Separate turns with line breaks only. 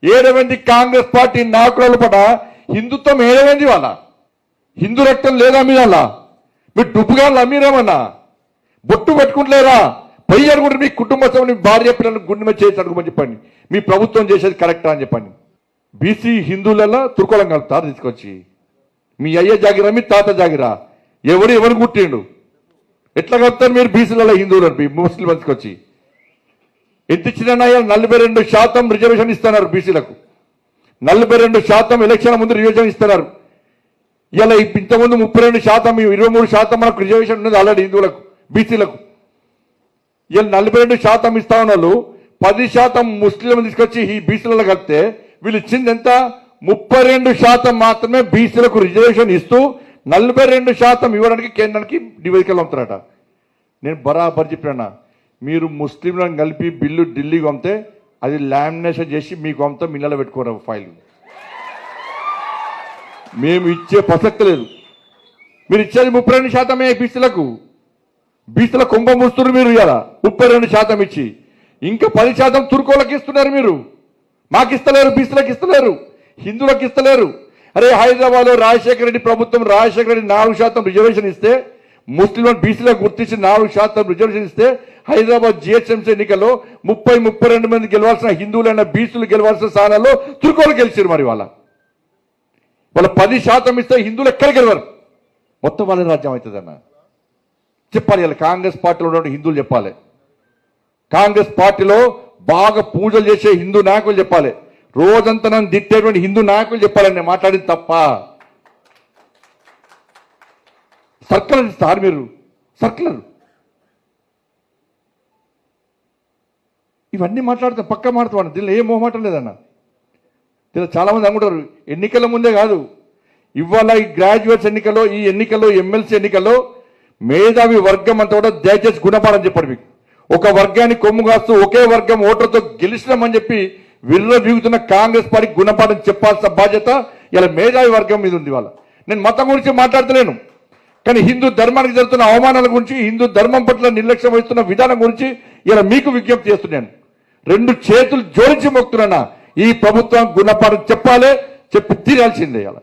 ఏడవైంది Congress party నాయకుల పట హిందుత్వం ఏడవైంది వాళ్ళ హిందూ రక్తం లేదా మీద మీరు డుబ్బుగా మీరేమన్నా బొట్టు పెట్టుకుంటలేరా పై అడుగుంటే మీ కుటుంబ సభ్యుని భార్య పిల్లలను గుండె మీద చేసి అడుగుమని చెప్పండి. మీ ప్రభుత్వం చేసేది కరెక్టా అని చెప్పండి. బీసీ హిందువులలో తుర్కోలం కలుపుతారు తీసుకొచ్చి మీ అయ్య జాగిరా మీ తాత జాగిరా ఎవరు కుట్టిండు ఎట్లా కలుపుతారు మీరు బీసీలలో హిందువులను ముస్లింస్కి వచ్చి ఎంత ఇచ్చినా 42% రిజర్వేషన్ ఇస్తున్నారు బీసీలకు 42% ఎలక్షన్ ముందు రిజర్వేషన్ ఇస్తున్నారు. ఇలా ఇంతకుముందు 32% 23% మనకు రిజర్వేషన్ ఉన్నది ఆల్రెడీ హిందువులకు బీసీలకు. ఇలా 42% ఇస్తా ఉన్నారు 10% ముస్లింలు తీసుకొచ్చి ఈ బీసీలలో కలిపితే వీళ్ళు ఇచ్చింది ఎంత 32% మాత్రమే బీసీలకు రిజర్వేషన్ ఇస్తూ 42% ఇవ్వడానికి కేంద్రానికి నివేదికలు పంపుతారట. నేను బరాబర్ చెప్పినా మీరు ముస్లింలను కలిపి బిల్లు ఢిల్లీకి పంపితే అది లామినేషన్ చేసి మీకు పంపుతా మిల్లలో పెట్టుకోరు ఫైల్. మేము ఇచ్చే ప్రసక్తి లేదు. మీరు ఇచ్చేది 32% బీసీల కుంభ ముస్తున్నారు మీరు ఇలా 32% ఇచ్చి ఇంకా 10% తుర్కోలకు ఇస్తున్నారు. మీరు మాకు ఇస్తలేరు, బీసీలకు ఇస్తలేరు, హిందువులకు ఇస్తలేరు. అరే హైదరాబాద్లో రాజశేఖర రెడ్డి ప్రభుత్వం రాజశేఖర రెడ్డి 4% రిజర్వేషన్ ఇస్తే ముస్లింలను బీసీలకు గుర్తించి 4% రిజర్వేషన్ ఇస్తే హైదరాబాద్ జిహెచ్ఎంసీ ఎన్నికల్లో 32 మంది గెలవాల్సిన హిందువులైన బీసీలు గెలవాల్సిన స్థానాల్లో తుర్కోలు గెలిచారు. మరి వాళ్ళ 10% ఇస్తే హిందువులు ఎక్కడ గెలవరు, మొత్తం వాళ్ళ రాజ్యం అవుతుందన్న చెప్పాలి. ఇలా కాంగ్రెస్ పార్టీలో ఉన్న హిందువులు చెప్పాలి, కాంగ్రెస్ పార్టీలో బాగా పూజలు చేసే హిందూ నాయకులు చెప్పాలి, రోజంతా నన్ను తిట్టేటువంటి హిందూ నాయకులు చెప్పాలని నేను మాట్లాడింది తప్ప. సర్కులర్ ఇస్తారు మీరు, సర్కులర్ ఇవన్నీ మాట్లాడితే పక్క మాట్లాడుతాను. దీనిలో ఏ మొహమాటం లేదన్న. దీనిలో చాలామంది అనుకుంటారు ఎన్నికల ముందే కాదు, ఇవాళ ఈ గ్రాడ్యుయేట్స్ ఎన్నికల్లో ఈ ఎన్నికల్లో ఎమ్మెల్సీ ఎన్నికల్లో మేధావి వర్గం అంతా కూడా దయచేసి గుణపాఠం చెప్పండి. మీకు ఒక వర్గాన్ని కొమ్ము కాస్తూ ఒకే వర్గం ఓటర్తో గెలిచినామని చెప్పి విర్రవీగుతున్న కాంగ్రెస్ పార్టీ గుణపాఠం చెప్పాల్సిన బాధ్యత ఇలా మేధావి వర్గం మీద ఉంది. వాళ్ళ నేను మతం గురించి మాట్లాడతలేను, కానీ హిందూ ధర్మానికి జరుగుతున్న అవమానాల గురించి హిందూ ధర్మం పట్ల నిర్లక్ష్యం వహిస్తున్న విధానం గురించి ఇలా మీకు విజ్ఞప్తి చేస్తున్నాను. 2 చేతులు జోడించి మొక్కుతున్నా ఈ ప్రభుత్వం గుణపాఠం చెప్పాలి, చెప్పి తీరాల్సిందే. ఇలా